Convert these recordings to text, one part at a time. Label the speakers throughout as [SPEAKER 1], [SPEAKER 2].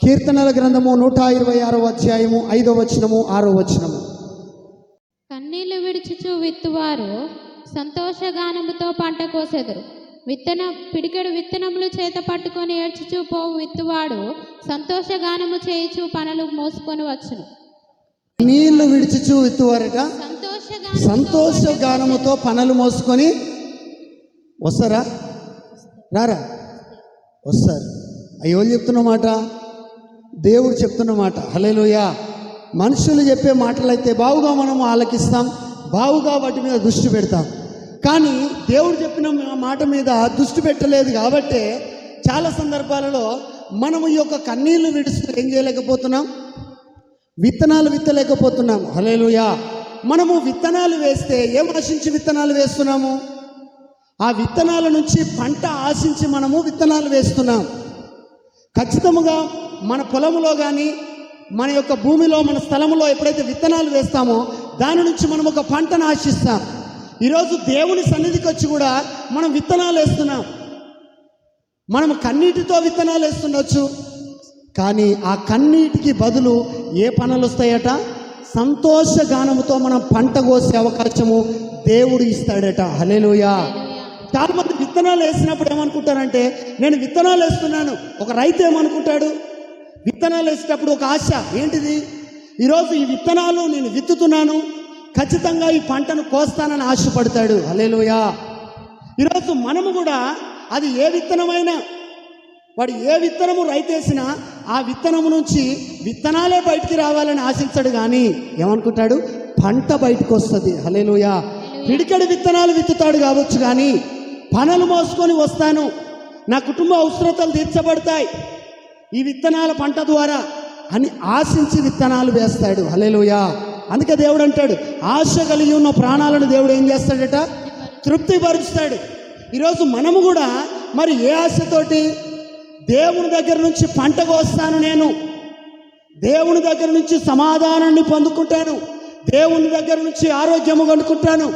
[SPEAKER 1] కీర్తనల గ్రంథము 126వ అధ్యాయము 5వ వచనము 6వ వచనము.
[SPEAKER 2] కన్నీళ్లు విడుచుచు విత్తువారు సంతోషగానముతో పంట కోసెదరు. పిడికెడు విత్తనములు చేత పట్టుకొని ఏడ్చుచూ పోవు విత్తువాడు సంతోషగానము చేయుచు పనులు మోసుకొని వచ్చును.
[SPEAKER 1] నీళ్లు విడిచుచు విత్తువారట సంతోషగానముతో పనులు మోసుకొని వస్తారా? రారా? వస్తారు. అయ్యో చెప్తున్న మాట, దేవుడు చెప్తున్న మాట. హల్లెలూయా. మనుషులు చెప్పే మాటలైతే బావుగా మనం ఆలకిస్తాం, బావుగా వాటి మీద దృష్టి పెడతాం. కానీ దేవుడు చెప్పిన మాట మీద దృష్టి పెట్టలేదు కాబట్టి చాలా సందర్భాలలో మనము ఈ యొక్క కన్నీళ్లు విడుస్తూ ఏం చేయలేకపోతున్నాం, విత్తనాలు విత్తలేకపోతున్నాం. హల్లెలూయా. మనము విత్తనాలు వేస్తే ఏం ఆశించి విత్తనాలు వేస్తున్నాము? ఆ విత్తనాల నుంచి పంట ఆశించి మనము విత్తనాలు వేస్తున్నాం. ఖచ్చితంగా మన పొలంలో కానీ మన యొక్క భూమిలో మన స్థలంలో ఎప్పుడైతే విత్తనాలు వేస్తామో దాని నుంచి మనం ఒక పంటను ఆశిస్తాం. ఈరోజు దేవుని సన్నిధికి వచ్చి కూడా మనం విత్తనాలు వేస్తున్నాం. మనం కన్నీటితో విత్తనాలు వేస్తుండొచ్చు, కానీ ఆ కన్నీటికి బదులు ఏ పనులు వస్తాయట? సంతోషగానముతో మనం పంట కోసే అవకాశము దేవుడు ఇస్తాడట. హల్లెలూయా. చాలా మంది విత్తనాలు వేసినప్పుడు ఏమనుకుంటారంటే, నేను విత్తనాలు వేస్తున్నాను. ఒక రైతు ఏమనుకుంటాడు? విత్తనాలు వేసేటప్పుడు ఒక ఆశ ఏంటిది? ఈరోజు ఈ విత్తనాలు నేను విత్తుతున్నాను, ఖచ్చితంగా ఈ పంటను కోస్తానని ఆశపడతాడు. హల్లెలూయా. ఈరోజు మనము కూడా అది ఏ విత్తనమైనా, వాడు ఏ విత్తనము రైతు వేసినా ఆ విత్తనము నుంచి విత్తనాలే బయటికి రావాలని ఆశించాడు. కానీ ఏమనుకుంటాడు? పంట బయటకు వస్తుంది. హల్లెలూయా. పిడికెడు విత్తనాలు విత్తుతాడు కావచ్చు, కానీ పనులు మోసుకొని వస్తాను, నా కుటుంబ అవసరతలు తీర్చబడతాయి ఈ విత్తనాల పంట ద్వారా అని ఆశించి విత్తనాలు వేస్తాడు. హల్లెలూయా. అందుకే దేవుడు అంటాడు, ఆశ కలిగి ఉన్న ప్రాణాలను దేవుడు ఏం చేస్తాడట? తృప్తిపరుస్తాడు. ఈరోజు మనము కూడా మరి ఏ ఆశతోటి? దేవుని దగ్గర నుంచి పంట కోస్తాను, నేను దేవుని దగ్గర నుంచి సమాధానాన్ని పొందుకుంటాను, దేవుని దగ్గర నుంచి ఆరోగ్యము కొనుక్కుంటాను,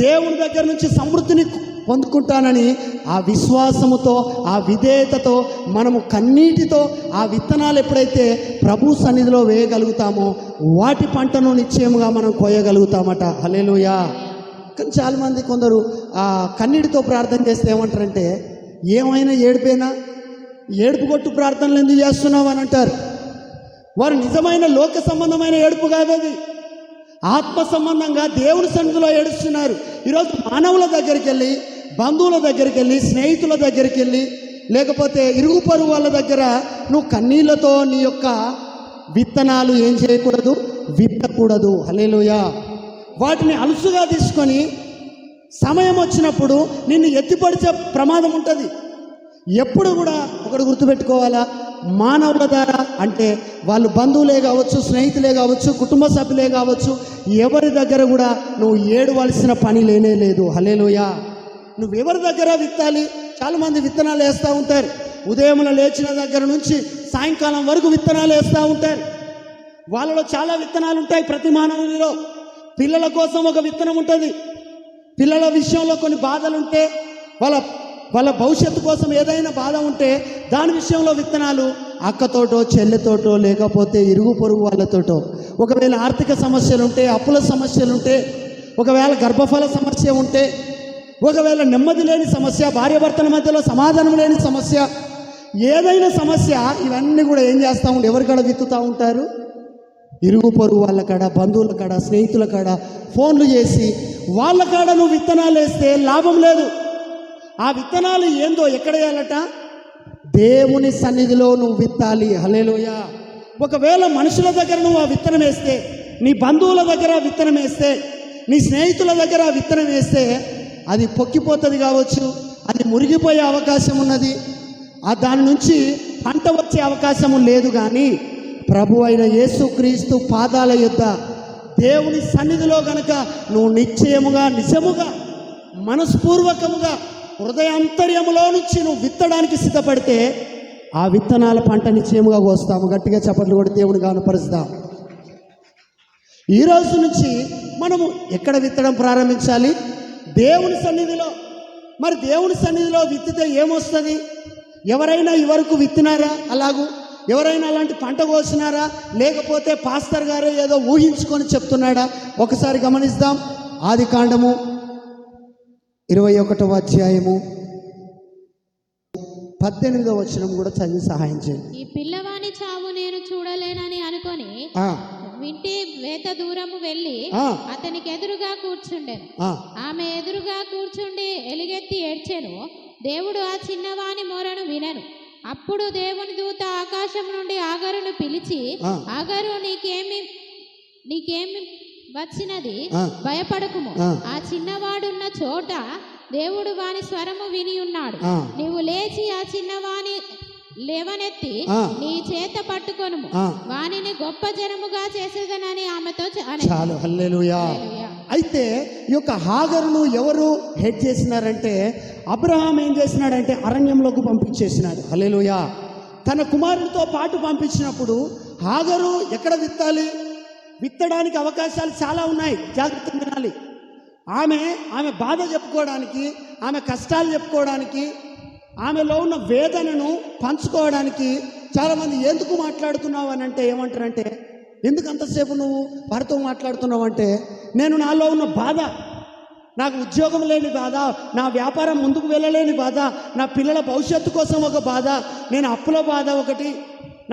[SPEAKER 1] దేవుని దగ్గర నుంచి సమృద్ధిని పొందుకుంటానని ఆ విశ్వాసముతో, ఆ విధేయతతో, మనము కన్నీటితో ఆ విత్తనాలు ఎప్పుడైతే ప్రభు సన్నిధిలో వేయగలుగుతామో వాటి పంటను నిశ్చయముగా మనం కోయగలుగుతామట. హల్లెలూయా. కానీ చాలామంది కొందరు ఆ కన్నీటితో ప్రార్థన చేస్తే ఏమంటారంటే, ఏమైనా ఏడిపోయినా ఏడుపు కొట్టు ప్రార్థనలు ఎందుకు చేస్తున్నావు అని అంటారు. వారు నిజమైన లోక సంబంధమైన ఏడుపు కాదు, అది ఆత్మ సంబంధంగా దేవుని సన్నిధిలో ఏడుస్తున్నారు. ఈరోజు మానవుల దగ్గరికి వెళ్ళి, బంధువుల దగ్గరికి వెళ్ళి, స్నేహితుల దగ్గరికి వెళ్ళి, లేకపోతే ఇరుగు పొరుగు వాళ్ళ దగ్గర నువ్వు కన్నీళ్లతో నీ యొక్క విత్తనాలు ఏం చేయకూడదు? విత్తకూడదు. హల్లెలూయా. వాటిని అలుసుగా తీసుకొని సమయం వచ్చినప్పుడు నిన్ను ఎత్తిపడిచే ప్రమాదం ఉంటుంది. ఎప్పుడు కూడా ఒకటి గుర్తుపెట్టుకోవాలా, మానవుల ద్వారా అంటే వాళ్ళు బంధువులే కావచ్చు, స్నేహితులే కావచ్చు, కుటుంబ సభ్యులే కావచ్చు, ఎవరి దగ్గర కూడా నువ్వు ఏడవలసిన పని లేనే లేదు. హల్లెలూయా. నువ్వు ఎవరి దగ్గర విత్తాలి? చాలామంది విత్తనాలు వేస్తూ ఉంటారు. ఉదయం లేచిన దగ్గర నుంచి సాయంకాలం వరకు విత్తనాలు వేస్తూ ఉంటారు. వాళ్ళలో చాలా విత్తనాలు ఉంటాయి. ప్రతి మానవునిలో పిల్లల కోసం ఒక విత్తనం ఉంటుంది. పిల్లల విషయంలో కొన్ని బాధలు ఉంటే, వాళ్ళ భవిష్యత్తు కోసం ఏదైనా బాధ ఉంటే దాని విషయంలో విత్తనాలు అక్కతోటో, చెల్లెతోటో, లేకపోతే ఇరుగు పొరుగు వాళ్ళతోటో, ఒకవేళ ఆర్థిక సమస్యలు ఉంటే, అప్పుల సమస్యలు ఉంటే, ఒకవేళ గర్భఫల సమస్య ఉంటే, ఒకవేళ నెమ్మది లేని సమస్య, భార్యాభర్తల మధ్యలో సమాధానం లేని సమస్య, ఏదైనా సమస్య, ఇవన్నీ కూడా ఏం చేస్తూ ఉంటే ఎవరి కాడ విత్తుతూ ఉంటారు? ఇరుగు పొరుగు వాళ్ళ కాడ, బంధువుల కాడ, స్నేహితుల కాడ ఫోన్లు చేసి వాళ్ళ కాడ నువ్వు విత్తనాలు వేస్తే లాభం లేదు. ఆ విత్తనాలు ఏందో ఎక్కడ వేయాలట? దేవుని సన్నిధిలో నువ్వు విత్తాలి. హల్లెలూయా. ఒకవేళ మనుషుల దగ్గర నువ్వు ఆ విత్తనం వేస్తే, నీ బంధువుల దగ్గర విత్తనం వేస్తే, నీ స్నేహితుల దగ్గర విత్తనం వేస్తే అది పొక్కిపోతుంది కావచ్చు, అది మురిగిపోయే అవకాశం ఉన్నది, దాని నుంచి పంట వచ్చే అవకాశము లేదు. కానీ ప్రభు అయిన యేసుక్రీస్తు పాదాల యొద్ద దేవుని సన్నిధిలో గనక నువ్వు నిశ్చయముగా, నిజముగా, మనస్పూర్వకముగా, హృదయాంతర్యములో నుంచి నువ్వు విత్తడానికి సిద్ధపడితే ఆ విత్తనాల పంట నిశ్చయముగా కోస్తాము. గట్టిగా చప్పట్లు కొట్టి దేవుని గానపరుస్తాం. ఈరోజు నుంచి మనము ఎక్కడ విత్తడం ప్రారంభించాలి? దేవుని సన్నిధిలో. మరి దేవుని సన్నిధిలో విత్తితే ఏమొస్తుంది? ఎవరైనా ఈ వరకు విత్తినారా? అలాగూ ఎవరైనా అలాంటి పంట కోసినారా, లేకపోతే పాస్టర్ గారే ఏదో ఊహించుకొని చెప్తున్నాడా? ఒకసారి గమనిద్దాం. ఆదికాండము 21వ అధ్యాయము 18వ వచనం కూడా చదివి సహాయం చేయండి.
[SPEAKER 2] ఈ పిల్లవాని చావు నేను చూడలేనని అనుకొని వింటి వేత దూరము వెళ్ళి అతనికి ఎదురుగా కూర్చుండెను. ఆమె ఎదురుగా కూర్చుండి ఎలుగెత్తి ఏడ్చెను. దేవుడు ఆ చిన్నవాని మొరను వినెను. అప్పుడు దేవుని దూత ఆకాశం నుండి ఆగరును పిలిచి, ఆగరు నీకేమి వచ్చినది, భయపడకుము. ఆ చిన్నవాడున్న చోట దేవుడు వాని స్వరము విని ఉన్నాడు. నీవు లేచి ఆ చిన్నవాని లేవనెత్తి నీ చేత పట్టుకొనుము, వానిని గొప్ప జనముగా చేసేదనని ఆమెతో
[SPEAKER 1] చాలు. హల్లెలూయా. అయితే ఈ యొక్క హాగరును ఎవరు హెడ్ చేసినారంటే, అబ్రహాం ఏం చేసినాడంటే అరణ్యంలోకి పంపించేసినాడు. హల్లెలూయా. తన కుమారుడితో పాటు పంపించినప్పుడు హాగరు ఎక్కడ విత్తాలి? విత్తడానికి అవకాశాలు చాలా ఉన్నాయి, జాగ్రత్తగా వినాలి. ఆమె బాధ చెప్పుకోవడానికి, ఆమె కష్టాలు చెప్పుకోవడానికి, ఆమెలో ఉన్న వేదనను పంచుకోవడానికి చాలామంది ఎందుకు మాట్లాడుతున్నావు అని అంటే ఏమంటారంటే, ఎందుకు అంతసేపు నువ్వు వారితో మాట్లాడుతున్నావు అంటే, నేను నాలో ఉన్న బాధ, నాకు ఉద్యోగం లేని బాధ, నా వ్యాపారం ముందుకు వెళ్ళలేని బాధ, నా పిల్లల భవిష్యత్తు కోసం ఒక బాధ, నేను అప్పుల బాధ ఒకటి,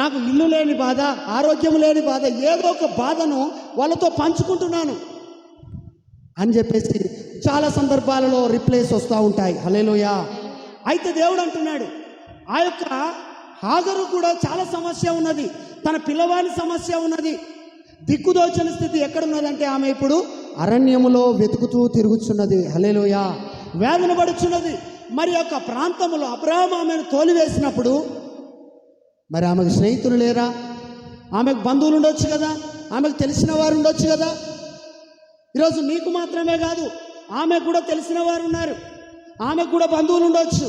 [SPEAKER 1] నాకు ఇల్లు లేని బాధ, ఆరోగ్యం లేని బాధ, ఏదో ఒక బాధను వాళ్ళతో పంచుకుంటున్నాను అని చెప్పేసి చాలా సందర్భాలలో రిప్లైస్ వస్తూ ఉంటాయి. హల్లెలూయా. అయితే దేవుడు అంటున్నాడు, ఆ యొక్క హాగరు కూడా చాలా సమస్య ఉన్నది, తన పిల్లవాని సమస్య ఉన్నది. దిక్కుదోచని స్థితి ఎక్కడున్నదంటే ఆమె ఇప్పుడు అరణ్యములో వెతుకుతూ తిరుగుచున్నది. హల్లెలూయా. వేదన పడుచున్నది. మరి యొక్క ప్రాంతంలో అబ్రహాము ఆమెను తోలివేసినప్పుడు మరి ఆమెకు స్నేహితులు లేరా? ఆమెకు బంధువులు ఉండొచ్చు కదా, ఆమెకు తెలిసిన వారు ఉండొచ్చు కదా. ఈరోజు నీకు మాత్రమే కాదు, ఆమెకు కూడా తెలిసిన వారు ఉన్నారు, ఆమెకు కూడా బంధువులు ఉండొచ్చు.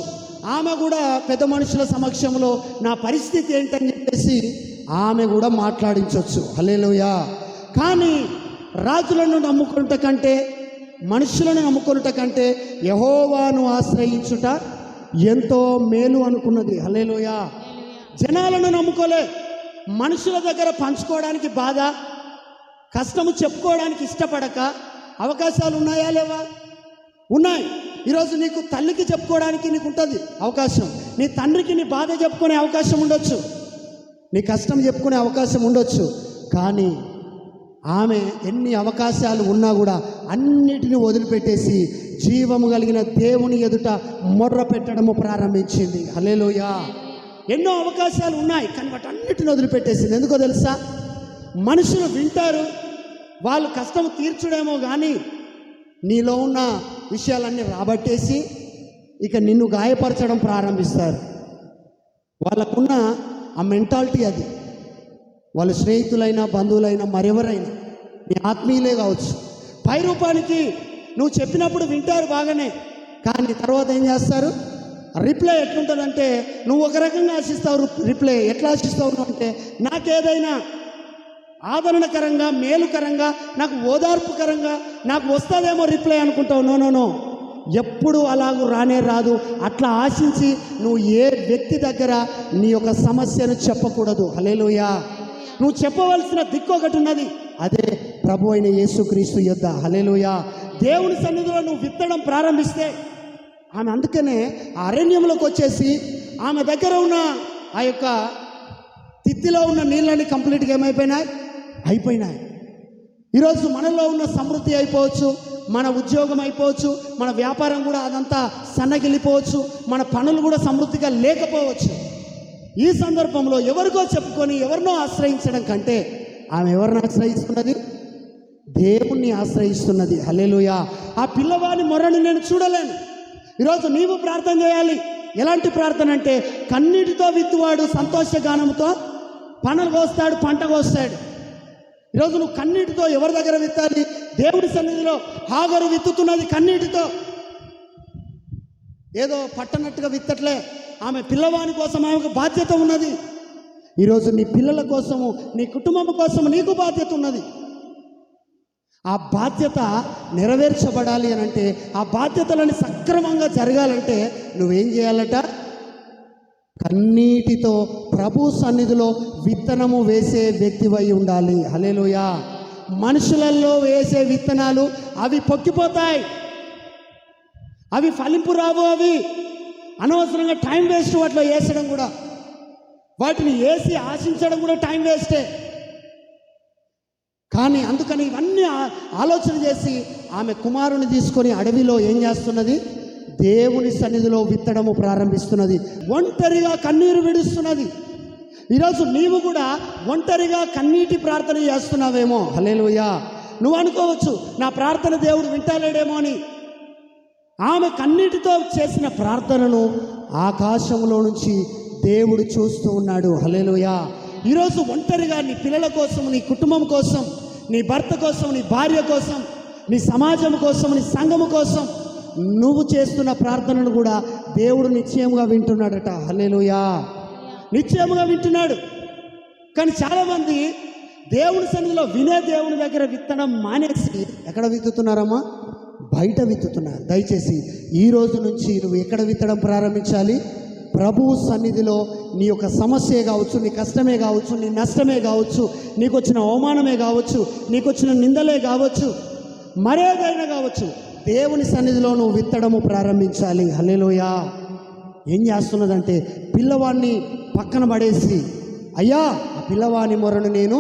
[SPEAKER 1] ఆమె కూడా పెద్ద మనుషుల సమక్షంలో నా పరిస్థితి ఏంటని చెప్పేసి ఆమె కూడా మాట్లాడించవచ్చు. హల్లెలూయా. కానీ రాజులను నమ్ముకునుట కంటే, మనుషులను నమ్ముకునుట కంటే యెహోవాను ఆశ్రయించుట ఎంతో మేలు అనుకున్నది. హల్లెలూయా. జనాలను నమ్ముకోలే, మనుషుల దగ్గర పంచుకోవడానికి బాధ, కష్టము చెప్పుకోవడానికి ఇష్టపడక, అవకాశాలు ఉన్నాయా లేవా? ఉన్నాయి. ఈరోజు నీకు తల్లికి చెప్పుకోవడానికి నీకు ఉంటుంది అవకాశం, నీ తండ్రికి నీ బాధ చెప్పుకునే అవకాశం ఉండొచ్చు, నీ కష్టం చెప్పుకునే అవకాశం ఉండొచ్చు. కానీ ఆమె ఎన్ని అవకాశాలు ఉన్నా కూడా అన్నిటినీ వదిలిపెట్టేసి జీవము కలిగిన దేవుని ఎదుట మొర్ర పెట్టడము ప్రారంభించింది. హల్లెలూయా. ఎన్నో అవకాశాలు ఉన్నాయి, కానీ వాటన్నిటిని వదిలిపెట్టేసింది. ఎందుకో తెలుసా? మనుషులు వింటారు, వాళ్ళు కష్టం తీర్చుడేమో కానీ నీలో ఉన్న విషయాలన్నీ రాబట్టేసి ఇక నిన్ను గాయపరచడం ప్రారంభిస్తారు. వాళ్ళకున్న ఆ మెంటాలిటీ అది. వాళ్ళ స్నేహితులైనా, బంధువులైనా, మరెవరైనా, నీ ఆత్మీయులే కావచ్చు. పై రూపానికి నువ్వు చెప్పినప్పుడు వింటారు బాగానే, కానీ తర్వాత ఏం చేస్తారు? రిప్లై ఎట్లుంటుందంటే, నువ్వు ఒక రకంగా ఆశిస్తావు, రిప్లై ఎట్లా ఆశిస్తావు అంటే, నాకేదైనా ఆదరణకరంగా, మేలుకరంగా, నాకు ఓదార్పుకరంగా నాకు వస్తుందేమో రిప్లై అనుకుంటావు. నో, ఎప్పుడు అలాగూ రానే రాదు. అట్లా ఆశించి నువ్వు ఏ వ్యక్తి దగ్గర నీ యొక్క సమస్యను చెప్పకూడదు. హల్లెలూయా. నువ్వు చెప్పవలసిన దిక్కు ఒకటి ఉన్నది, అదే ప్రభు అయిన యేసుక్రీస్తు యొద్ద. హల్లెలూయా. దేవుని సన్నిధిలో నువ్వు విత్తడం ప్రారంభిస్తే, ఆమె అందుకనే ఆ అరణ్యంలోకి వచ్చేసి ఆమె దగ్గర ఉన్న ఆ యొక్క తిత్తిలో ఉన్న నీళ్ళని కంప్లీట్గా అయిపోయినాయి. ఈరోజు మనలో ఉన్న సమృద్ధి అయిపోవచ్చు, మన ఉద్యోగం అయిపోవచ్చు, మన వ్యాపారం కూడా అదంతా సన్నగిలిపోవచ్చు, మన పనులు కూడా సమృద్ధిగా లేకపోవచ్చు. ఈ సందర్భంలో ఎవరికో చెప్పుకొని ఎవరినో ఆశ్రయించడం కంటే ఆమె ఎవరిని ఆశ్రయిస్తున్నది? దేవుణ్ణి ఆశ్రయిస్తున్నది. హల్లెలూయా. ఆ పిల్లవాడి మొరను నేను చూడలేను. ఈరోజు నీవు ప్రార్థన చేయాలి. ఎలాంటి ప్రార్థన అంటే, కన్నీటితో విత్తువాడు సంతోషగానంతో పనులు కోస్తాడు, పంట కోస్తాడు. ఈరోజు నువ్వు కన్నీటితో ఎవరి దగ్గర విత్తాలి? దేవుడి సన్నిధిలో. హాగరు విత్తుతున్నది కన్నీటితో, ఏదో పట్టనట్టుగా విత్తట్లే. ఆమె పిల్లవాని కోసం ఆమెకు బాధ్యత ఉన్నది. ఈరోజు నీ పిల్లల కోసము, నీ కుటుంబం కోసము నీకు బాధ్యత ఉన్నది. ఆ బాధ్యత నెరవేర్చబడాలి అని అంటే, ఆ బాధ్యతలను సక్రమంగా జరగాలంటే నువ్వేం చేయాలట? కన్నీటితో ప్రభు సన్నిధిలో విత్తనము వేసే వ్యక్తివై ఉండాలి. హల్లెలూయా. మనుషులలో వేసే విత్తనాలు అవి పొక్కిపోతాయి, అవి ఫలింపు రావు. అవి అనవసరంగా టైం వేస్ట్ వాటిలో వేసడం కూడా, వాటిని వేసి ఆశించడం కూడా టైం వేస్టే. కానీ అందుకని ఇవన్నీ ఆలోచన చేసి ఆమె కుమారుని తీసుకొని అడవిలో ఏం చేస్తున్నది? దేవుని సన్నిధిలో విత్తడము ప్రారంభిస్తున్నది. ఒంటరిగా కన్నీరు విడుస్తున్నది. ఈరోజు నీవు కూడా ఒంటరిగా కన్నీటి ప్రార్థన చేస్తున్నావేమో. హల్లెలూయా. నువ్వు అనుకోవచ్చు, నా ప్రార్థన దేవుడు వింటలేడేమో అని. ఆమె కన్నీటితో చేసిన ప్రార్థనను ఆకాశంలో నుంచి దేవుడు చూస్తూ ఉన్నాడు. హల్లెలూయా. ఈరోజు ఒంటరిగా నీ పిల్లల కోసం, నీ కుటుంబం కోసం, నీ భర్త కోసం, నీ భార్య కోసం, నీ సమాజం కోసం, నీ సంఘము కోసం నువ్వు చేస్తున్న ప్రార్థనను కూడా దేవుడు నిశ్చయముగా వింటున్నాడట. హల్లెలూయా. నిశ్చయముగా వింటున్నాడు. కానీ చాలామంది దేవుని సన్నిధిలో వినే దేవుని దగ్గర విత్తనం మానేసి ఎక్కడ విత్తుతున్నారమ్మా? బయట విత్తుతున్నారు. దయచేసి ఈ రోజు నుంచి నువ్వు ఎక్కడ విత్తడం ప్రారంభించాలి? ప్రభువు సన్నిధిలో నీ యొక్క సమస్యే కావచ్చు, నీ కష్టమే కావచ్చు, నీ నష్టమే కావచ్చు, నీకు వచ్చిన అవమానమే కావచ్చు, నీకు వచ్చిన నిందలే కావచ్చు, మరేదైనా కావచ్చు, దేవుని సన్నిధిలో నువ్వు విత్తడము ప్రారంభించాలి. హల్లెలూయా. ఏం చేస్తున్నదంటే పిల్లవాడిని పక్కన పడేసి, అయ్యా ఆ పిల్లవాని మొరను నేను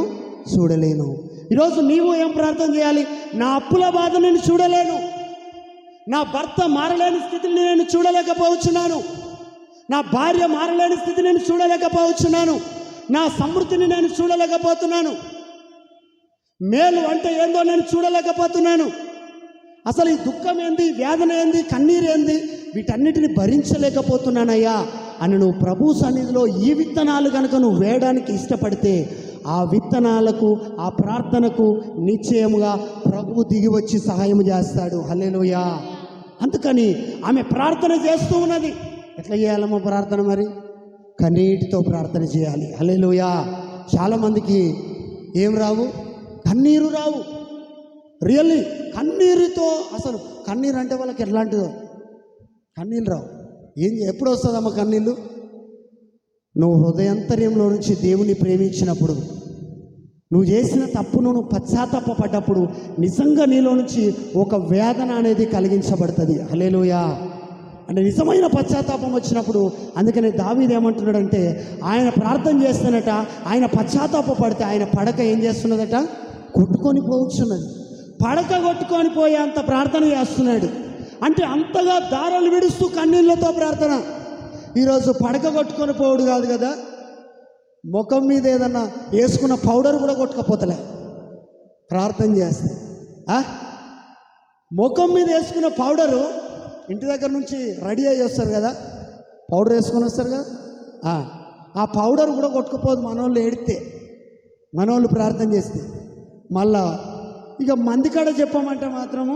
[SPEAKER 1] చూడలేను. ఈరోజు నీవు ఏం ప్రార్థన చేయాలి? నా అప్పుల బాధ నేను చూడలేను, నా భర్త మారలేని స్థితిని నేను చూడలేకపోవచ్చున్నాను, నా భార్య మారలేని స్థితి నేను చూడలేకపోవచ్చున్నాను, నా సమృద్ధిని నేను చూడలేకపోతున్నాను, మేలు అంటే ఏందో నేను చూడలేకపోతున్నాను, అసలు ఈ దుఃఖం ఏంది, వేదన ఏంది, కన్నీరు ఏంది, వీటన్నిటిని భరించలేకపోతున్నానయ్యా అని నువ్వు ప్రభు సన్నిధిలో ఈ విత్తనాలు కనుక నువ్వు వేయడానికి ఇష్టపడితే ఆ విత్తనాలకు, ఆ ప్రార్థనకు నిశ్చయముగా ప్రభువు దిగి వచ్చి సహాయం చేస్తాడు. హల్లెలూయా. అందుకని ఆమె ప్రార్థన చేస్తూ ఉన్నది. ఎట్లా చేయాలమ్మా ప్రార్థన? మరి కన్నీటితో ప్రార్థన చేయాలి. హల్లెలూయా. చాలామందికి ఏం రావు? కన్నీరు రావు. రియల్లీ కన్నీరుతో, అసలు కన్నీరు అంటే వాళ్ళకి ఎట్లాంటిదో కన్నీళ్ళు రావు. ఎప్పుడు వస్తుందమ్మా కన్నీళ్ళు? నువ్వు హృదయాంతర్యంలో నుంచి దేవుని ప్రేమించినప్పుడు, నువ్వు చేసిన తప్పును నువ్వు పశ్చాత్తాపపడ్డప్పుడు నిజంగా నీలో నుంచి ఒక వేదన అనేది కలిగించబడుతుంది. హల్లెలూయా. అంటే నిజమైన పశ్చాత్తాపం వచ్చినప్పుడు, అందుకనే దావీదు ఏమంటున్నాడంటే, ఆయన ప్రార్థన చేస్తున్నట, ఆయన పశ్చాత్తాపపడితే ఆయన పడక ఏం చేస్తున్నదట? కొట్టుకొని పోవచ్చున్నది. పడక కొట్టుకొని పోయే అంత ప్రార్థన చేస్తున్నాడు. అంటే అంతగా దారాలు విడుస్తూ కన్నీళ్ళతో ప్రార్థన. ఈరోజు పడక కొట్టుకొని పోవుడు కాదు కదా, ముఖం మీద ఏదన్నా వేసుకున్న పౌడర్ కూడా కొట్టుకపోతలే ప్రార్థన చేస్తే. ముఖం మీద వేసుకున్న పౌడరు ఇంటి దగ్గర నుంచి రెడీ అయ్యి వస్తారు కదా, పౌడర్ వేసుకొని వస్తారు కదా, ఆ పౌడర్ కూడా కొట్టుకుపోదు మనోళ్ళు ఏడితే, మనోళ్ళు ప్రార్థన చేస్తే. మళ్ళా ఇక మంది కాడ చెప్పమంటే మాత్రము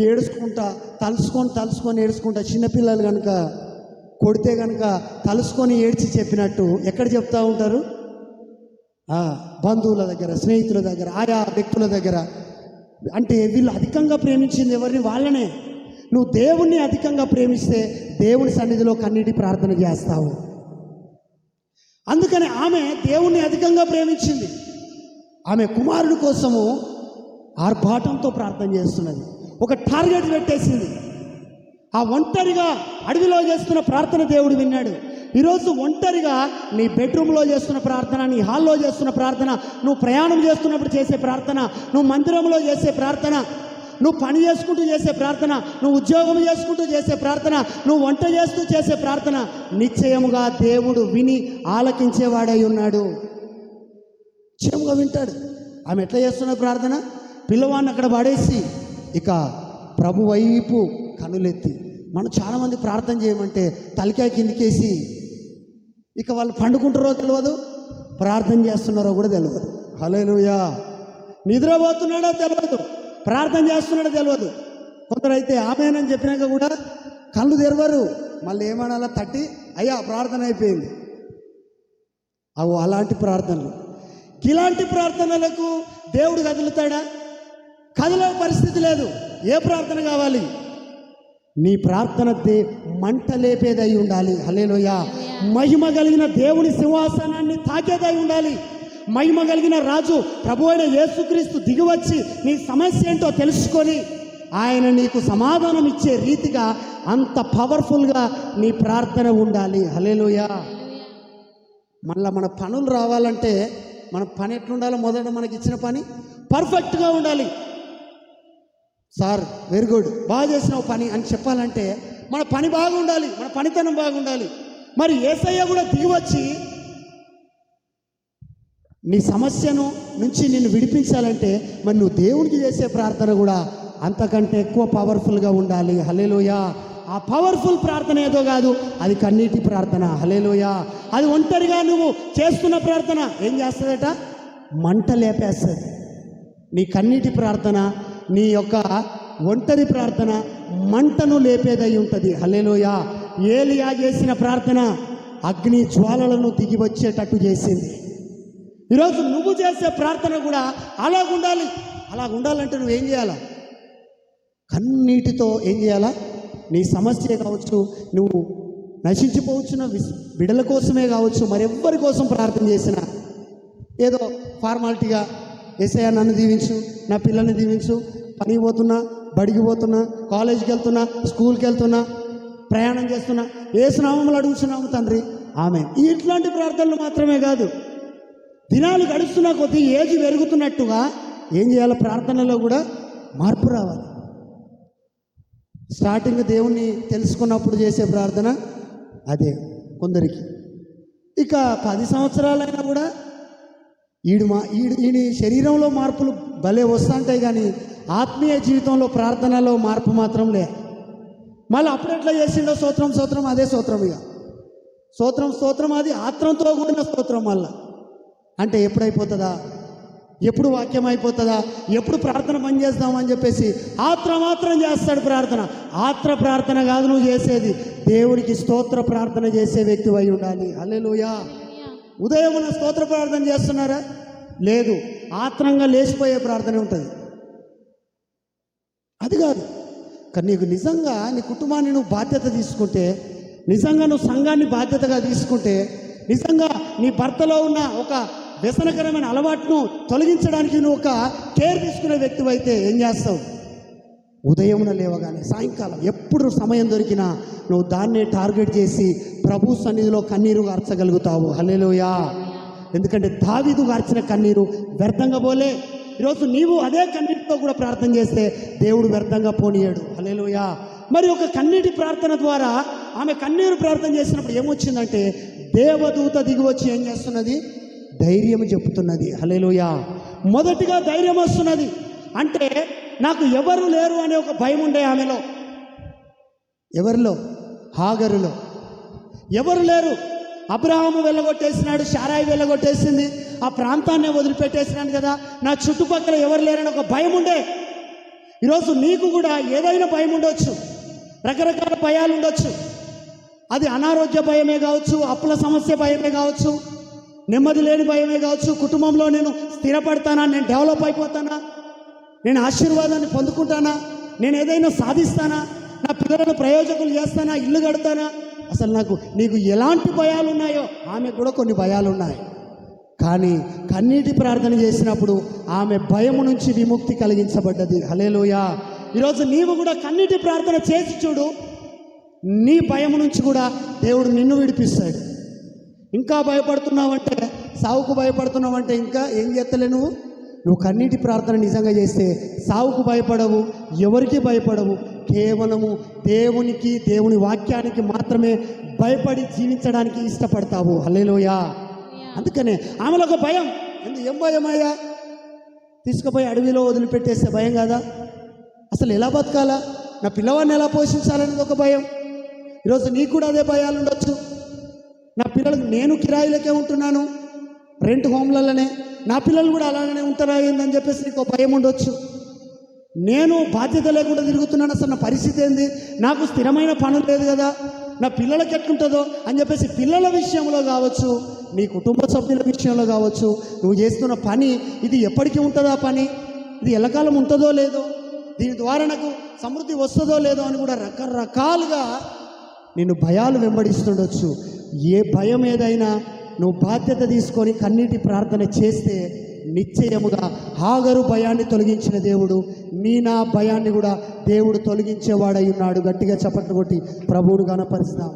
[SPEAKER 1] ఏడుచుకుంటా, తలుసుకొని ఏడుచుకుంటా. చిన్నపిల్లలు కనుక కొడితే కనుక తలుసుకొని ఏడ్చి చెప్పినట్టు ఎక్కడ చెప్తూ ఉంటారు? బంధువుల దగ్గర, స్నేహితుల దగ్గర, ఆయా వ్యక్తుల దగ్గర. అంటే వీళ్ళు అధికంగా ప్రేమించింది ఎవరిని? వాళ్ళనే. నువ్వు దేవుణ్ణి అధికంగా ప్రేమిస్తే దేవుని సన్నిధిలో కన్నీటి ప్రార్థన చేస్తావు. అందుకని ఆమె దేవుణ్ణి అధికంగా ప్రేమించింది. ఆమె కుమారుడి కోసము ఆర్భాటంతో ప్రార్థన చేస్తున్నది. ఒక టార్గెట్ పెట్టేసింది. ఆ ఒంటరిగా అడవిలో చేస్తున్న ప్రార్థన దేవుడు విన్నాడు. ఈరోజు ఒంటరిగా నీ బెడ్రూమ్లో చేస్తున్న ప్రార్థన, నీ హాల్లో చేస్తున్న ప్రార్థన, నువ్వు ప్రయాణం చేస్తున్నప్పుడు చేసే ప్రార్థన, నువ్వు మందిరంలో చేసే ప్రార్థన, నువ్వు పని చేసుకుంటూ చేసే ప్రార్థన, నువ్వు ఉద్యోగం చేసుకుంటూ చేసే ప్రార్థన, నువ్వు వంట చేస్తూ చేసే ప్రార్థన నిశ్చయముగా దేవుడు విని ఆలకించేవాడై ఉన్నాడు. నిశ్చయముగా వింటాడు. ఆమె ఎట్లా చేస్తున్న ప్రార్థన? పిల్లవాడిని అక్కడ పడేసి ఇక ప్రభు వైపు కనులెత్తి. మనం చాలామంది ప్రార్థన చేయమంటే తలకాయ కిందికేసి ఇక వాళ్ళు పండుకుంటారో తెలియదు, ప్రార్థన చేస్తున్నారో కూడా తెలియదు. హల్లెలూయా. నిద్రపోతున్నాడో తెలియదు, ప్రార్థన చేస్తున్నాడో తెలియదు. కొందరైతే ఆమేనని చెప్పినాక కూడా కళ్ళు తెరవరు. మళ్ళీ ఏమనాలా తట్టి, అయ్యా ప్రార్థన అయిపోయింది. అవు అలాంటి ప్రార్థనలు. ఇలాంటి ప్రార్థనలకు దేవుడు కదులుతాడా? కదిలే పరిస్థితి లేదు. ఏ ప్రార్థన కావాలి? నీ ప్రార్థన మంట లేపేదై ఉండాలి. హల్లెలూయా. మహిమ కలిగిన దేవుని సింహాసనాన్ని తాకేదై ఉండాలి. మహిమ కలిగిన రాజు ప్రభు అయిన యేసుక్రీస్తు దిగివచ్చి నీ సమస్య ఏంటో తెలుసుకొని ఆయన నీకు సమాధానం ఇచ్చే రీతిగా అంత పవర్ఫుల్గా నీ ప్రార్థన ఉండాలి. హల్లెలూయా. మళ్ళీ మన పనులు రావాలంటే మన పని ఎట్లుండాలో, మొదట మనకి ఇచ్చిన పని పర్ఫెక్ట్గా ఉండాలి. సార్ వెరీ గుడ్, బాగా చేసినావు పని అని చెప్పాలంటే మన పని బాగుండాలి, మన పనితనం బాగుండాలి. మరి యేసయ్య కూడా దిగివచ్చి నీ సమస్యను నుంచి నిన్ను విడిపించాలంటే మరి నువ్వు దేవునికి చేసే ప్రార్థన కూడా అంతకంటే ఎక్కువ పవర్ఫుల్గా ఉండాలి. హల్లెలూయా. ఆ పవర్ఫుల్ ప్రార్థన ఏదో కాదు, అది కన్నీటి ప్రార్థన. హల్లెలూయా. అది ఒంటరిగా నువ్వు చేస్తున్న ప్రార్థన ఏం చేస్తుందట? మంట లేపేస్తుంది. నీ కన్నీటి ప్రార్థన, నీ యొక్క ఒంటరి ప్రార్థన మంటను లేపేదై ఉంటుంది. హల్లెలూయా. ఏలియా చేసిన ప్రార్థన అగ్ని జ్వాలలను దిగి వచ్చేటట్టు చేసింది. ఈరోజు నువ్వు చేసే ప్రార్థన కూడా అలాగుండాలి. అలాగుండాలంటే నువ్వేం చేయాలా? కన్నీటితో ఏం చేయాలా? నీ సమస్య కావచ్చు, నువ్వు నశించిపోవచ్చున్న బిడ్డల కోసమే కావచ్చు, మరెవ్వరి కోసం ప్రార్థన చేసినా ఏదో ఫార్మాలిటీగా యేసయ్య నన్ను దీవించు, నా పిల్లల్ని దీవించు, పనికి పోతున్నా, బడికి పోతున్నా, కాలేజీకి వెళ్తున్నా, స్కూల్కి వెళ్తున్నా, ప్రయాణం చేస్తున్నా, యేసు నామములో అడుగుతున్నాము తండ్రి, ఆమె. ఇట్లాంటి ప్రార్థనలు మాత్రమే కాదు, దినాలు గడుస్తున్న కొద్దీ ఏజ్ పెరుగుతున్నట్టుగా ఏం చేయాలి? ప్రార్థనలో కూడా మార్పు రావాలి. స్టార్టింగ్ దేవుణ్ణి తెలుసుకున్నప్పుడు చేసే ప్రార్థన అదే కొందరికి. ఇక 10 సంవత్సరాలైనా కూడా ఈయన శరీరంలో మార్పులు భలే వస్తుంటాయి, కానీ ఆత్మీయ జీవితంలో ప్రార్థనలో మార్పు మాత్రం లే. మళ్ళీ అప్పుడెట్లా చేసిండో స్తోత్రం స్తోత్రం, అదే స్తోత్రం. ఇక స్తోత్రం స్తోత్రం, అది ఆత్రంతో కూడిన స్తోత్రం. మళ్ళా అంటే ఎప్పుడైపోతుందా, ఎప్పుడు వాక్యం అయిపోతుందా, ఎప్పుడు ప్రార్థన పని చేస్తామని చెప్పేసి మాత్రం చేస్తాడు ప్రార్థన. ప్రార్థన కాదు నువ్వు చేసేది, దేవునికి స్తోత్ర ప్రార్థన చేసే వ్యక్తి అయి ఉండాలి. హల్లెలూయా. ఉదయమున స్తోత్ర ప్రార్థన చేస్తున్నారా? లేదు, ఆత్రంగా లేచిపోయే ప్రార్థన ఉంటుంది. అది కాదు. కానీ నీకు నిజంగా నీ కుటుంబాన్ని నువ్వు బాధ్యత తీసుకుంటే, నిజంగా నువ్వు సంఘాన్ని బాధ్యతగా తీసుకుంటే, నిజంగా నీ భర్తలో ఉన్న ఒక వ్యసనకరమైన అలవాటును తొలగించడానికి నువ్వు ఒక కేర్ తీసుకునే వ్యక్తి అయితే ఏం చేస్తావు? ఉదయమున లేవగానే సాయంకాలం ఎప్పుడు సమయం దొరికినా నువ్వు దాన్నే టార్గెట్ చేసి ప్రభు సన్నిధిలో కన్నీరు గార్చగలుగుతావు. హల్లెలూయా. ఎందుకంటే దావీదు గార్చిన కన్నీరు వ్యర్థంగా పోలే. ఈరోజు నీవు అదే కన్నీటితో కూడా ప్రార్థన చేస్తే దేవుడు వ్యర్థంగా పోనీయాడు. హల్లెలూయా. మరి ఒక కన్నీటి ప్రార్థన ద్వారా ఆమె కన్నీరు ప్రార్థన చేసినప్పుడు ఏమొచ్చిందంటే దేవదూత దిగి వచ్చి ఏం చేస్తున్నది? ధైర్యం చెప్తున్నది. హల్లెలూయా. మొదటిగా ధైర్యం వస్తున్నది. అంటే నాకు ఎవరు లేరు అనే ఒక భయం ఉండే ఆమెలో. ఎవరిలో? హాగరులో. ఎవరు లేరు. అబ్రహాము వెళ్ళగొట్టేసినాడు, శారాయి వెళ్ళగొట్టేసింది, ఆ ప్రాంతాన్ని వదిలిపెట్టేసినాను కదా, నా చుట్టుపక్కల ఎవరు లేరని ఒక భయం ఉండే. ఈరోజు నీకు కూడా ఏదైనా భయం ఉండొచ్చు, రకరకాల భయాలు ఉండొచ్చు. అది అనారోగ్య భయమే కావచ్చు, అప్పుల సమస్య భయమే కావచ్చు, నెమ్మది లేని భయమే కావచ్చు, కుటుంబంలో నేను స్థిరపడతానా, నేను డెవలప్ అయిపోతానా, నేను ఆశీర్వాదాన్ని పొందుకుంటానా, నేను ఏదైనా సాధిస్తానా, నా పిల్లలను ప్రయోజకులు చేస్తానా, ఇల్లు కడతానా, అసలు నీకు ఎలాంటి భయాలు ఉన్నాయో ఆమెకు కూడా కొన్ని భయాలు ఉన్నాయి. కానీ కన్నీటి ప్రార్థన చేసినప్పుడు ఆమె భయము నుంచి విముక్తి కలిగించబడ్డది. హల్లెలూయా. ఈరోజు నీవు కూడా కన్నీటి ప్రార్థన చేసి చూడు, నీ భయం నుంచి కూడా దేవుడు నిన్ను విడిపిస్తాడు. ఇంకా భయపడుతున్నావంటే, సావుకు భయపడుతున్నావంటే ఇంకా ఏం చేస్తలే నువ్వు కన్నీటి ప్రార్థన నిజంగా చేస్తే సావుకు భయపడవు, ఎవరికి భయపడవు, కేవలము దేవునికి, దేవుని వాక్యానికి మాత్రమే భయపడి జీవించడానికి ఇష్టపడతావు. హల్లెలూయా. అందుకనే ఆమెలో ఒక భయం. ఏం భయం అయ్యా? తీసుకుపోయి అడవిలో వదిలిపెట్టేస్తే భయం కాదా? అసలు ఎలా బతకాలా, నా పిల్లవాడిని ఎలా పోషించాలనేది ఒక భయం. ఈరోజు నీకు కూడా అదే భయాలు ఉండొచ్చు. నా పిల్లలకు, నేను కిరాయిలకే ఉంటున్నాను, రెంట్ హోమ్లలోనే, నా పిల్లలు కూడా అలాగనే ఉంటారా ఏందని చెప్పేసి నీకు భయం ఉండొచ్చు. నేను బాధ్యత లేకుండా తిరుగుతున్నాను, అసలు నా పరిస్థితి ఏంది, నాకు స్థిరమైన పనులు లేదు కదా, నా పిల్లలకి ఎట్లుంటుందో అని చెప్పేసి పిల్లల విషయంలో కావచ్చు, నీ కుటుంబ సభ్యుల విషయంలో కావచ్చు, నువ్వు చేస్తున్న పని ఇది ఎప్పటికీ ఉంటుందా, పని ఇది ఎల్లకాలం ఉంటుందో లేదో, దీని ద్వారా నాకు సమృద్ధి వస్తుందో లేదో అని కూడా రకరకాలుగా నిన్ను భయాలు వెంబడిస్తుండొచ్చు. ఏ భయం ఏదైనా నువ్వు బాధ్యత తీసుకొని కన్నీటి ప్రార్థన చేస్తే నిశ్చయముగా హాగరు భయాన్ని తొలగించిన దేవుడు నా భయాన్ని కూడా దేవుడు తొలగించేవాడై ఉన్నాడు. గట్టిగా చప్పట్లు కొట్టి ప్రభువును గణపరుస్తాం.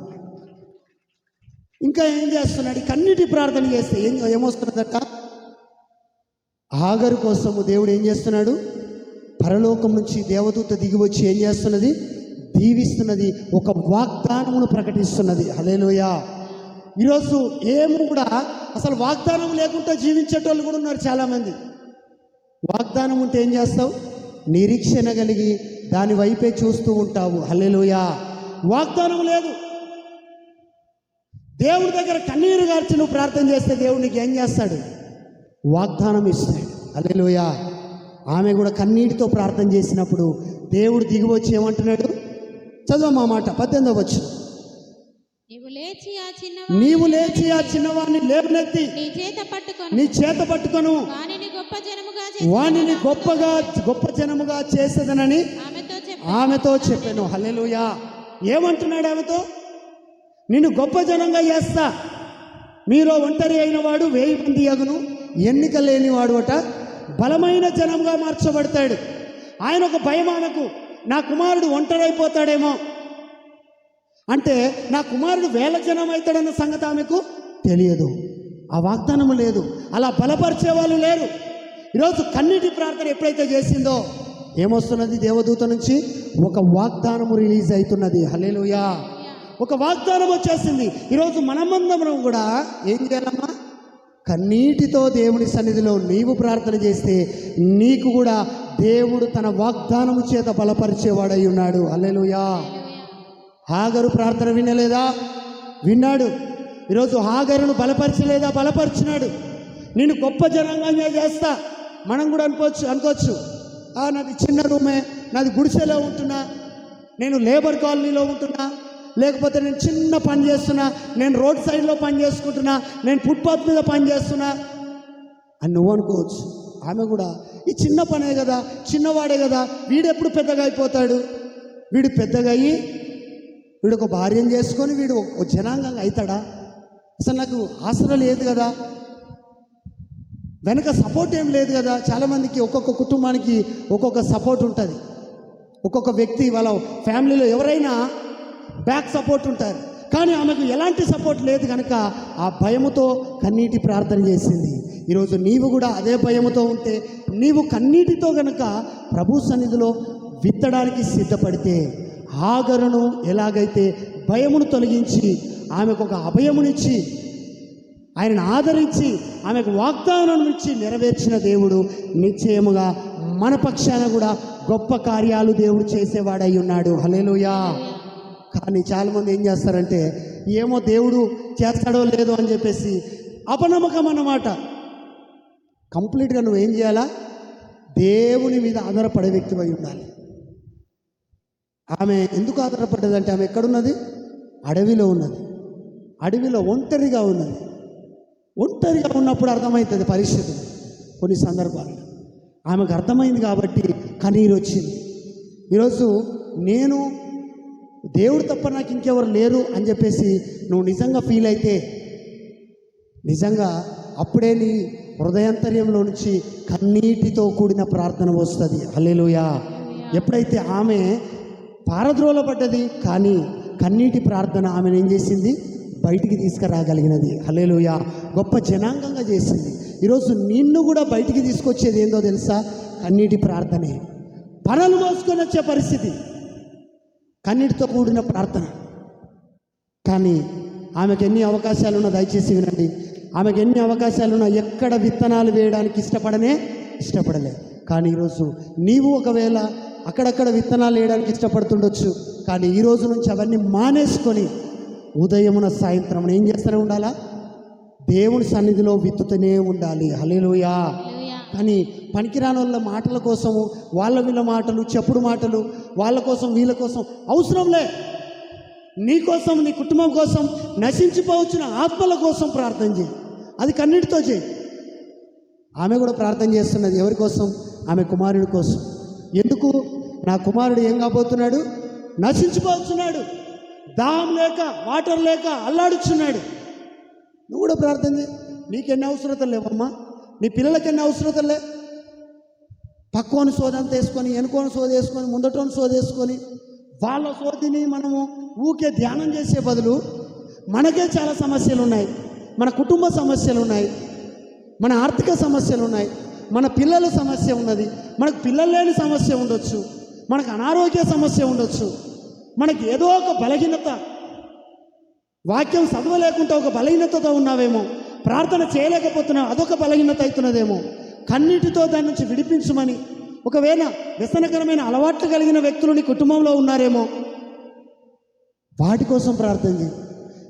[SPEAKER 1] ఇంకా ఏం చేస్తున్నాడు? కన్నీటి ప్రార్థన చేస్తే ఏమొస్తున్నదట? హాగరు కోసము దేవుడు ఏం చేస్తున్నాడు? పరలోకం నుంచి దేవదూత దిగి వచ్చి ఏం చేస్తున్నది? దీవిస్తున్నది, ఒక వాగ్దానమును ప్రకటిస్తున్నది. హల్లెలూయా. ఈరోజు ఏమి కూడా అసలు వాగ్దానం లేకుండా జీవించేటోళ్ళు కూడా ఉన్నారు చాలామంది. వాగ్దానం ఉంటే ఏం చేస్తావు? నిరీక్షణ కలిగి దాని వైపే చూస్తూ ఉంటావు. హల్లెలూయా. వాగ్దానం లేదు. దేవుడి దగ్గర కన్నీరు గార్చి నువ్వు ప్రార్థన చేస్తే దేవుడు నీకు ఏం చేస్తాడు? వాగ్దానం ఇస్తాడు. హల్లెలూయా. ఆమె కూడా కన్నీటితో ప్రార్థన చేసినప్పుడు దేవుడు దిగి వచ్చి ఏమంటున్నాడు? చదువు మా మాట 18వ వచనం. నీవు లేచి ఆ చిన్నవాడిని లేవనెత్తి నీ చేత పట్టుకొను, వానిని గొప్ప జనముగా చేసేదనని ఆమెతో చెప్పాను. హల్లెలూయా. ఏమంటున్నాడు ఆమెతో? నిన్ను గొప్ప జనంగా చేస్తా. మీలో ఒంటరి అయిన వాడు 1000 మంది అగును, ఎన్నిక లేనివాడు అట బలమైన జనంగా మార్చబడతాడు. ఆయన ఒక భయం ఆమెకు, నా కుమారుడు ఒంటరైపోతాడేమో, అంటే నా కుమారుడు 1000 జనం అవుతాడన్న సంగతి ఆమెకు తెలియదు. ఆ వాగ్దానము లేదు, అలా బలపరిచే వాళ్ళు లేరు. ఈరోజు కన్నీటి ప్రార్థన ఎప్పుడైతే చేసిందో ఏమొస్తున్నది? దేవదూత నుంచి ఒక వాగ్దానము రిలీజ్ అవుతున్నది. హల్లెలూయా. ఒక వాగ్దానం వచ్చేసింది. ఈరోజు మనమందరం కూడా ఏం చేయాలమ్మా? కన్నీటితో దేవుని సన్నిధిలో నీవు ప్రార్థన చేస్తే నీకు కూడా దేవుడు తన వాగ్దానము చేత బలపరిచేవాడై ఉన్నాడు. హల్లెలూయా. హాగరు ప్రార్థన వినలేదా? విన్నాడు. ఈరోజు హాగరును బలపరచలేదా? బలపరిచినాడు. నేను గొప్ప జనాంగంగా చేస్తా. మనం కూడా అనుకోవచ్చు నాది చిన్న రూమే, నాది గుడిసెలో ఉంటున్నా, నేను లేబర్ కాలనీలో ఉంటున్నా, లేకపోతే నేను చిన్న పని చేస్తున్నా, నేను రోడ్ సైడ్లో పని చేసుకుంటున్నా, నేను ఫుట్పాత్ మీద పని చేస్తున్నా అని నువ్వు అనుకోవచ్చు. ఆమె కూడా ఈ చిన్న పనే కదా, చిన్నవాడే కదా, వీడెప్పుడు పెద్దగా అయిపోతాడు? వీడు పెద్దగా అయ్యి వీడు ఒక భార్యను చేసుకొని వీడు ఒక జనాంగంగా అవుతాడా? అసలు నాకు ఆసరా లేదు కదా, వెనక సపోర్ట్ ఏం లేదు కదా. చాలామందికి ఒక్కొక్క కుటుంబానికి ఒక్కొక్క సపోర్ట్ ఉంటుంది. ఒక్కొక్క వ్యక్తి వాళ్ళ ఫ్యామిలీలో ఎవరైనా బ్యాక్ సపోర్ట్ ఉంటారు, కానీ ఆమెకు ఎలాంటి సపోర్ట్ లేదు కనుక ఆ భయముతో కన్నీటి ప్రార్థన చేసింది. ఈరోజు నీవు కూడా అదే భయముతో ఉంటే, నీవు కన్నీటితో కనుక ప్రభు సన్నిధిలో విత్తడానికి సిద్ధపడితే, హాగరును ఎలాగైతే భయమును తొలగించి ఆమెకు ఒక అభయమునిచ్చి ఆయనను ఆదరించి ఆమెకు వాగ్దానం ఇచ్చి నెరవేర్చిన దేవుడు నిశ్చయముగా మన పక్షాన కూడా గొప్ప కార్యాలు దేవుడు చేసేవాడై ఉన్నాడు. హల్లెలూయా. కానీ చాలామంది ఏం చేస్తారంటే, ఏమో దేవుడు చేస్తాడో లేదో అని చెప్పేసి అపనమ్మకం అన్నమాట. కంప్లీట్గా నువ్వేం చేయాలా? దేవుని మీద ఆధారపడే వ్యక్తివై ఉండాలి. ఆమె ఎందుకు ఆధారపడ్డదంటే, ఆమె ఎక్కడున్నది? అడవిలో ఉన్నది. అడవిలో ఒంటరిగా ఉన్నది. ఒంటరిగా ఉన్నప్పుడు అర్థమవుతుంది పరిస్థితులు. కొన్ని సందర్భాల్లో ఆమెకు అర్థమైంది కాబట్టి కన్నీరు వచ్చింది. ఈరోజు నేను దేవుడు తప్ప నాకు ఇంకెవరు లేరు అని చెప్పేసి నువ్వు నిజంగా ఫీల్ అయితే, నిజంగా అప్పుడే నీ హృదయాంతర్యంలో నుంచి కన్నీటితో కూడిన ప్రార్థన వస్తుంది. హల్లెలూయా. ఎప్పుడైతే ఆమె పారద్రోలపడ్డది, కానీ కన్నీటి ప్రార్థన ఆమెను ఏం చేసింది? బయటికి తీసుకురాగలిగినది. హల్లెలూయా. గొప్ప జనాంగంగా చేసింది. ఈరోజు నిన్ను కూడా బయటికి తీసుకొచ్చేది ఏందో తెలుసా? కన్నీటి ప్రార్థనే. పనులు మోసుకొని వచ్చే పరిస్థితి కన్నీటితో కూడిన ప్రార్థన. కానీ ఆమెకు ఎన్ని అవకాశాలున్నా, దయచేసి వినండి, ఆమెకు ఎన్ని అవకాశాలున్నా ఎక్కడ విత్తనాలు వేయడానికి ఇష్టపడలే. కానీ ఈరోజు నీవు ఒకవేళ అక్కడక్కడ విత్తనాలు వేయడానికి ఇష్టపడుతుండొచ్చు, కానీ ఈరోజు నుంచి అవన్నీ మానేసుకొని ఉదయమున సాయంత్రం ఏం చేస్తూనే ఉండాలా? దేవుని సన్నిధిలో విత్తుతూనే ఉండాలి. హల్లెలూయా. కానీ పనికిరాని వాళ్ళ మాటల కోసము, వాళ్ళ వీళ్ళ మాటలు, చెప్పుడు మాటలు, వాళ్ళ కోసం వీళ్ళ కోసం అవసరంలే. నీ కోసం, నీ కుటుంబం కోసం, నశించిపోవచ్చిన ఆత్మల కోసం ప్రార్థన చేయి. అది కన్నీటితో చేయి. ఆమె కూడా ప్రార్థన చేస్తున్నది. ఎవరి కోసం? ఆమె కుమారుడి కోసం. ఎందుకు? నా కుమారుడు ఏం కాబోతున్నాడు? నశించిపోతున్నాడు. దాహం లేక, వాటర్ లేక అల్లాడుచున్నాడు. నువ్వు కూడా ప్రార్థన చేయి. నీకెన్ని అవసరతలు లేవమ్మా, నీ పిల్లలకి ఎన్ని అవసరతలు లే. పక్కోని సోదంతా వేసుకొని, వెనుకోని సోద వేసుకొని, ముందటోని సోద వేసుకొని, వాళ్ళ సోదిని మనము ఊకే ధ్యానం చేసే బదులు మనకే చాలా సమస్యలు ఉన్నాయి. మన కుటుంబ సమస్యలు ఉన్నాయి, మన ఆర్థిక సమస్యలు ఉన్నాయి, మన పిల్లల సమస్య ఉన్నది, మనకు పిల్లలు లేని సమస్య ఉండొచ్చు, మనకు అనారోగ్య సమస్య ఉండొచ్చు, మనకి ఏదో ఒక బలహీనత, వాక్యం చదవలేకుండా ఒక బలహీనతతో ఉన్నావేమో, ప్రార్థన చేయలేకపోతున్నావు, అదొక బలహీనత అవుతున్నదేమో. కన్నీటితో దాని నుంచి విడిపించమని, ఒకవేళ వ్యసనకరమైన అలవాట్లు కలిగిన వ్యక్తులు నీ కుటుంబంలో ఉన్నారేమో, వాటి కోసం ప్రార్థన చేయి.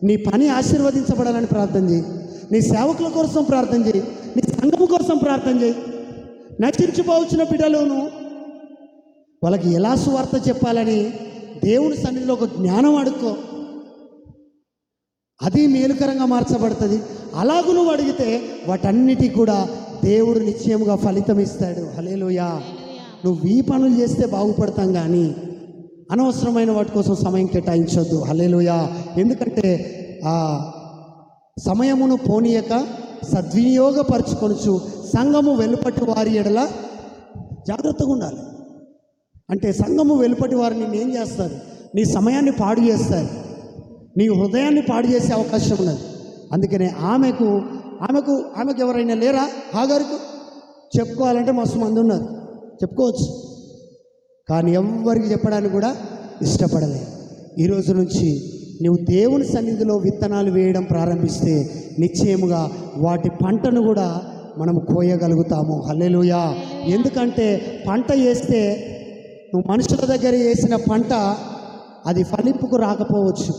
[SPEAKER 1] నీ పని ఆశీర్వదించబడాలని ప్రార్థన చేయి. నీ సేవకుల కోసం ప్రార్థన చేయి. నీ సంఘము కోసం ప్రార్థన చేయి. నశించిపోవచ్చిన బిడ్డలను వాళ్ళకి ఎలా సువార్త చెప్పాలని దేవుని సన్నిధిలో ఒక జ్ఞానం అడుక్కో. అది మేలుకరంగా మార్చబడుతుంది. అలాగూ నువ్వు అడిగితే వాటన్నిటికీ కూడా దేవుడు నిశ్చయముగా ఫలితం ఇస్తాడు. హల్లెలూయా. నువ్వు ఈ పనులు చేస్తే బాగుపడతాం, కానీ అనవసరమైన వాటి కోసం సమయం కేటాయించొద్దు. హల్లెలూయా. ఎందుకంటే ఆ సమయమును పోనీయక సద్వినియోగపరచుకొనుచు సంఘము వెలుపటి వారి ఎడల జాగ్రత్తగా ఉండాలి. అంటే సంఘము వెలుపటి వారు నిన్ను ఏం చేస్తారు? నీ సమయాన్ని పాడు చేస్తారు, నీ హృదయాన్ని పాడు చేసే అవకాశం ఉన్నది. అందుకనే ఆమెకు ఎవరైనా లేరా? హాగరుకు చెప్పుకోవాలంటే మస్తు మంది ఉన్నారు, చెప్పుకోవచ్చు, కానీ ఎవ్వరికి చెప్పడానికి కూడా ఇష్టపడలేదు. ఈరోజు నుంచి నువ్వు దేవుని సన్నిధిలో విత్తనాలు వేయడం ప్రారంభిస్తే నిశ్చయముగా వాటి పంటను కూడా మనం కోయగలుగుతాము. హల్లెలూయా. ఎందుకంటే పంట వేస్తే నువ్వు మనుషుల దగ్గర వేసిన పంట అది ఫలింపుకు రాకపోవచ్చు.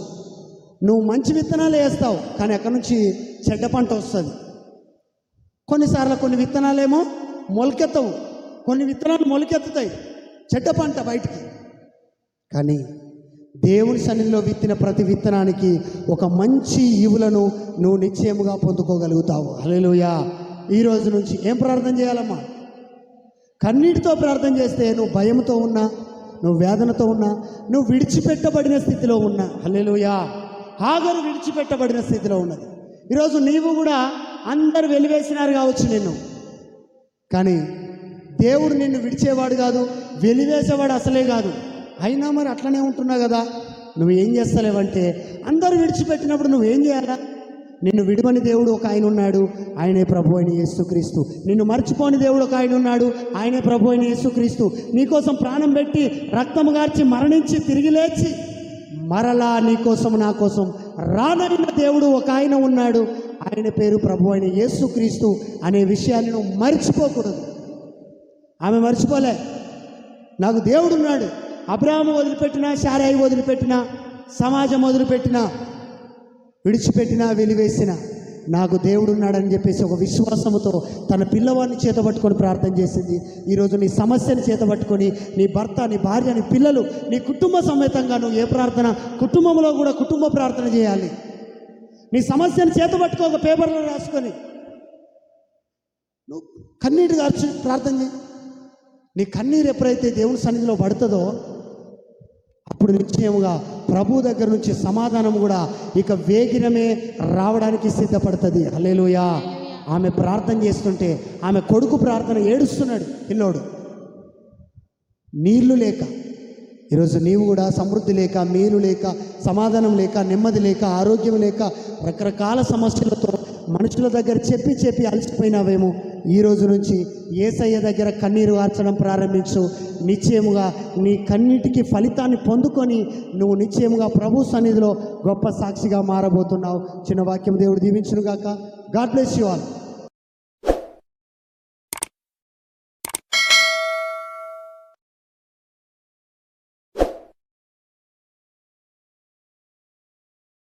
[SPEAKER 1] నువ్వు మంచి విత్తనాలు వేస్తావు, కానీ అక్కడి నుంచి చెడ్డ పంట వస్తుంది. కొన్నిసార్లు కొన్ని విత్తనాలేమో మొలకెత్తవు, కొన్ని విత్తనాలు మొలకెత్తుతాయి, చెడ్డ పంట బయటికి. కానీ దేవుని సన్నిధిలో విత్తిన ప్రతి విత్తనానికి ఒక మంచి ఈవులను నువ్వు నిశ్చయముగా పొందుకోగలుగుతావు. హల్లెలూయా. ఈరోజు నుంచి ఏం ప్రార్థన చేయాలమ్మా? కన్నీటితో ప్రార్థన చేస్తే నువ్వు భయంతో ఉన్నా, నువ్వు వేదనతో ఉన్నా, నువ్వు విడిచిపెట్టబడిన స్థితిలో ఉన్నా. హల్లెలూయా. హాగరు విడిచిపెట్టబడిన స్థితిలో ఉన్నది. ఈరోజు నీవు కూడా అందరు వెలివేసినారు కావచ్చు నిన్ను, కానీ దేవుడు నిన్ను విడిచేవాడు కాదు, వెలివేసేవాడు అసలే కాదు. అయినా మరి అట్లనే ఉంటున్నావు కదా. నువ్వు ఏం చేస్తలేవంటే, అందరూ విడిచిపెట్టినప్పుడు నువ్వేం చేయాలా? నిన్ను విడువని దేవుడు ఒక ఆయన ఉన్నాడు, ఆయనే ప్రభు అయిన యేసుక్రీస్తు. నిన్ను మర్చిపోని దేవుడు ఒక ఆయన ఉన్నాడు, ఆయనే ప్రభు అయిన యేసుక్రీస్తు. నీకోసం ప్రాణం పెట్టి రక్తము గార్చి మరణించి తిరిగి లేచి మరలా నీకోసం నా కోసం రానైన దేవుడు ఒక ఆయన ఉన్నాడు, ఆయన పేరు ప్రభు అయిన యేసుక్రీస్తు అనే విషయాన్ని నువ్వు మర్చిపోకూడదు. ఆమె మర్చిపోలే. నాకు దేవుడు ఉన్నాడు. అబ్రాహాము వదిలిపెట్టినా, శారయి వదిలిపెట్టినా, సమాజం వదిలిపెట్టినా, విడిచిపెట్టినా, వెలివేసినా నాకు దేవుడు ఉన్నాడని చెప్పేసి ఒక విశ్వాసముతో తన పిల్లవాడిని చేతబట్టుకొని ప్రార్థన చేసింది. ఈరోజు నీ సమస్యను చేతబట్టుకొని నీ భర్త, నీ భార్య, నీ పిల్లలు, నీ కుటుంబ సమేతంగా నువ్వు ఏ ప్రార్థన, కుటుంబంలో కూడా కుటుంబ ప్రార్థన చేయాలి. నీ సమస్యను చేతబట్టుకో, ఒక పేపర్లో రాసుకొని నువ్వు కన్నీటి గార్చి ప్రార్థన చేయి. నీ కన్నీరు ఎప్పుడైతే దేవుని సన్నిధిలో పడుతుందో అప్పుడు నిశ్చయముగా ప్రభు దగ్గర నుంచి సమాధానం కూడా ఇక వేగిరమే రావడానికి సిద్ధపడుతుంది. హల్లెలూయా. ఆమె ప్రార్థన చేస్తుంటే ఆమె కొడుకు ప్రార్థన ఏడుస్తున్నాడు పిల్లోడు, నీళ్లు లేక. ఈరోజు నీవు కూడా సమృద్ధి లేక, మేలు లేక, సమాధానం లేక, నెమ్మది లేక, ఆరోగ్యం లేక, రకరకాల సమస్యలతో మనుషుల దగ్గర చెప్పి అలసిపోయినావేమో. ఈ రోజు నుంచి యేసయ్య దగ్గర కన్నీరు కార్చడం ప్రారంభించు. నిశ్చయముగా నీ కన్నీటికి ఫలితాన్ని పొందుకొని నువ్వు నిశ్చయముగా ప్రభు సన్నిధిలో గొప్ప సాక్షిగా మారబోతున్నావు. చిన్న వాక్యం దేవుడు దీవించును గాక. God bless you all.